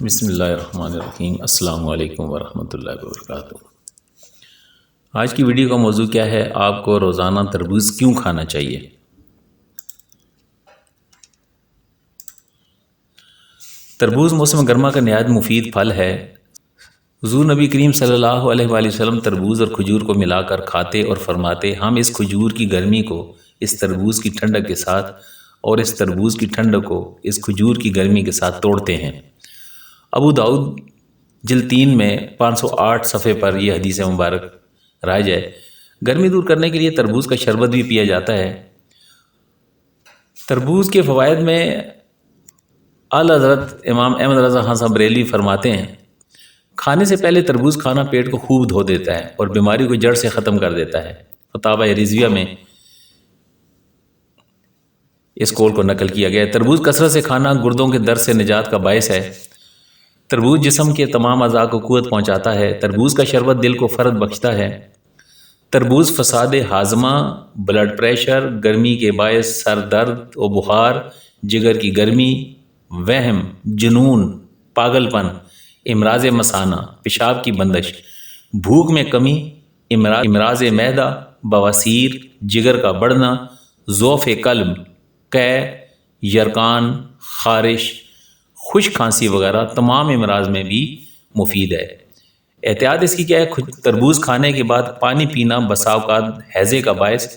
بسم اللہ الرحمن الرحیم۔ السلام علیکم ورحمۃ اللہ وبرکاتہ۔ آج کی ویڈیو کا موضوع کیا ہے؟ آپ کو روزانہ تربوز کیوں کھانا چاہیے؟ تربوز موسم گرما کا نہایت مفید پھل ہے۔ حضور نبی کریم صلی اللہ علیہ وآلہ وسلم تربوز اور کھجور کو ملا کر کھاتے اور فرماتے، ہم اس کھجور کی گرمی کو اس تربوز کی ٹھنڈک کے ساتھ اور اس تربوز کی ٹھنڈک کو اس کھجور کی گرمی کے ساتھ توڑتے ہیں۔ ابو داؤد جلد 3 میں 508 صفحے پر یہ حدیث مبارک رائج ہے۔ گرمی دور کرنے کے لیے تربوز کا شربت بھی پیا جاتا ہے۔ تربوز کے فوائد میں اعلیٰ حضرت امام احمد رضا خان صاحب بریلوی فرماتے ہیں، کھانے سے پہلے تربوز کھانا پیٹ کو خوب دھو دیتا ہے اور بیماری کو جڑ سے ختم کر دیتا ہے۔ فتاوی رضویہ میں اس قول کو نقل کیا گیا ہے۔ تربوز کثرت سے کھانا گردوں کے درد سے نجات کا باعث ہے۔ تربوز جسم کے تمام اعضاء کو قوت پہنچاتا ہے۔ تربوز کا شربت دل کو فرد بخشتا ہے۔ تربوز فساد ہاضمہ، بلڈ پریشر، گرمی کے باعث سر درد و بخار، جگر کی گرمی، وہم، جنون، پاگل پن، امراض مثانہ، پیشاب کی بندش، بھوک میں کمی، امراض معدہ، بواسیر، جگر کا بڑھنا، ضعف قلب، قے، یرقان، خارش، خشک کھانسی وغیرہ تمام امراض میں بھی مفید ہے۔ احتیاط اس کی کیا ہے؟ تربوز کھانے کے بعد پانی پینا بسا اوقات ہیضے کا باعث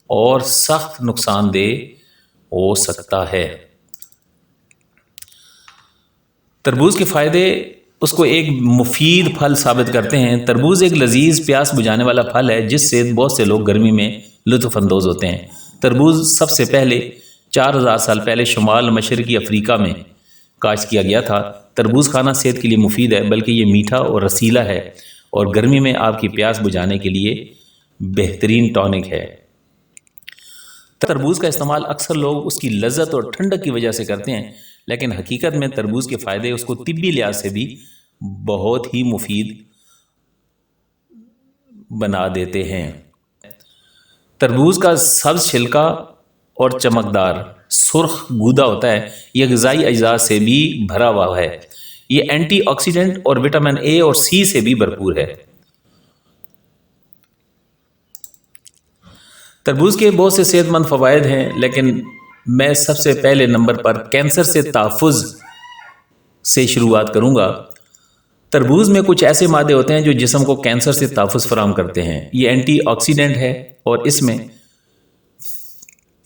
اور سخت نقصان دہ ہو سکتا ہے۔ تربوز کے فائدے اس کو ایک مفید پھل ثابت کرتے ہیں۔ تربوز ایک لذیذ پیاس بجھانے والا پھل ہے جس سے بہت سے لوگ گرمی میں لطف اندوز ہوتے ہیں۔ تربوز سب سے پہلے 4000 سال پہلے شمال مشرقی افریقہ میں کاشت کیا گیا تھا۔ تربوز کھانا صحت کے لیے مفید ہے، بلکہ یہ میٹھا اور رسیلا ہے اور گرمی میں آپ کی پیاس بجھانے کے لیے بہترین ٹونک ہے۔ تربوز کا استعمال اکثر لوگ اس کی لذت اور ٹھنڈک کی وجہ سے کرتے ہیں، لیکن حقیقت میں تربوز کے فائدے اس کو طبی لحاظ سے بھی بہت ہی مفید بنا دیتے ہیں۔ تربوز کا سبز چھلکا اور چمکدار سرخ گودا ہوتا ہے، یہ غذائی اجزاء سے بھی بھرا ہوا ہے۔ یہ اینٹی آکسیڈنٹ اور وٹامن اے اور سی سے بھی بھرپور ہے۔ تربوز کے بہت سے صحت مند فوائد ہیں، لیکن میں سب سے پہلے نمبر پر کینسر سے تحفظ سے شروعات کروں گا۔ تربوز میں کچھ ایسے مادے ہوتے ہیں جو جسم کو کینسر سے تحفظ فراہم کرتے ہیں۔ یہ اینٹی آکسیڈنٹ ہے اور اس میں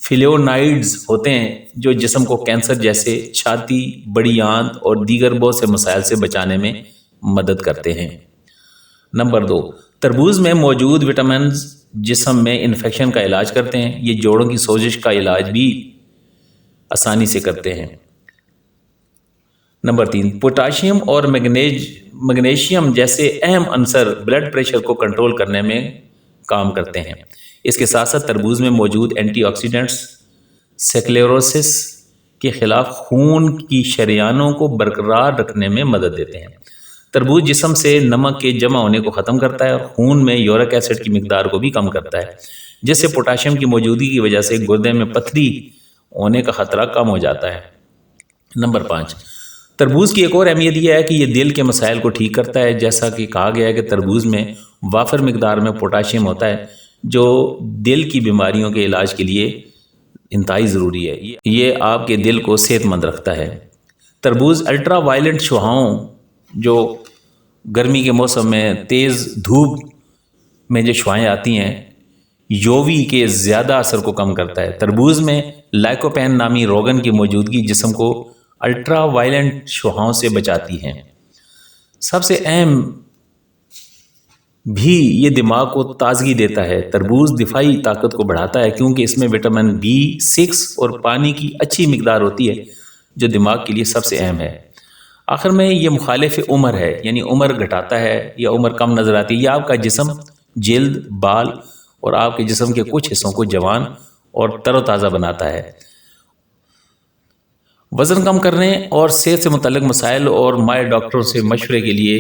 فلیونائڈز ہوتے ہیں جو جسم کو کینسر جیسے چھاتی، بڑی آنت اور دیگر بہت سے مسائل سے بچانے میں مدد کرتے ہیں۔ نمبر 2، تربوز میں موجود وٹامنز جسم میں انفیکشن کا علاج کرتے ہیں۔ یہ جوڑوں کی سوزش کا علاج بھی آسانی سے کرتے ہیں۔ نمبر 3، پوٹاشیم اور میگنیشیم جیسے اہم عنصر بلڈ پریشر کو کنٹرول کرنے میں کام کرتے ہیں۔ اس کے ساتھ ساتھ تربوز میں موجود اینٹی آکسیڈنٹس سکلیروسس کے خلاف خون کی شریانوں کو برقرار رکھنے میں مدد دیتے ہیں۔ تربوز جسم سے نمک کے جمع ہونے کو ختم کرتا ہے اور خون میں یورک ایسڈ کی مقدار کو بھی کم کرتا ہے، جس سے پوٹاشیم کی موجودگی کی وجہ سے گردے میں پتھری ہونے کا خطرہ کم ہو جاتا ہے۔ نمبر 5، تربوز کی ایک اور اہمیت یہ ہے کہ یہ دل کے مسائل کو ٹھیک کرتا ہے۔ جیسا کہ کہا گیا ہے کہ تربوز میں وافر مقدار میں پوٹاشیم ہوتا ہے جو دل کی بیماریوں کے علاج کے لیے انتہائی ضروری ہے۔ یہ آپ کے دل کو صحت مند رکھتا ہے۔ تربوز الٹرا وائلنٹ شعاعوں جو گرمی کے موسم میں تیز دھوپ میں جو شعاعیں آتی ہیں، یووی کے زیادہ اثر کو کم کرتا ہے۔ تربوز میں لائکوپین نامی روغن کی موجودگی جسم کو الٹرا وائلنٹ شعاعوں سے بچاتی ہے۔ سب سے اہم بھی یہ دماغ کو تازگی دیتا ہے۔ تربوز دفاعی طاقت کو بڑھاتا ہے کیونکہ اس میں وٹامن B6 اور پانی کی اچھی مقدار ہوتی ہے جو دماغ کے لیے سب سے اہم ہے۔ آخر میں یہ مخالف عمر ہے، یعنی عمر گھٹاتا ہے یا عمر کم نظر آتی ہے۔ یہ آپ کا جسم، جلد، بال اور آپ کے جسم کے کچھ حصوں کو جوان اور تر و تازہ بناتا ہے۔ وزن کم کرنے اور صحت سے متعلق مسائل اور ماہر ڈاکٹروں سے مشورے کے لیے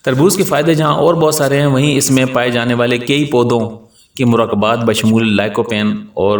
تربوز کے فائدے جہاں اور بہت سارے ہیں، وہیں اس میں پائے جانے والے کئی پودوں کے مرکبات بشمول لائکوپین اور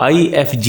IFG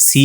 C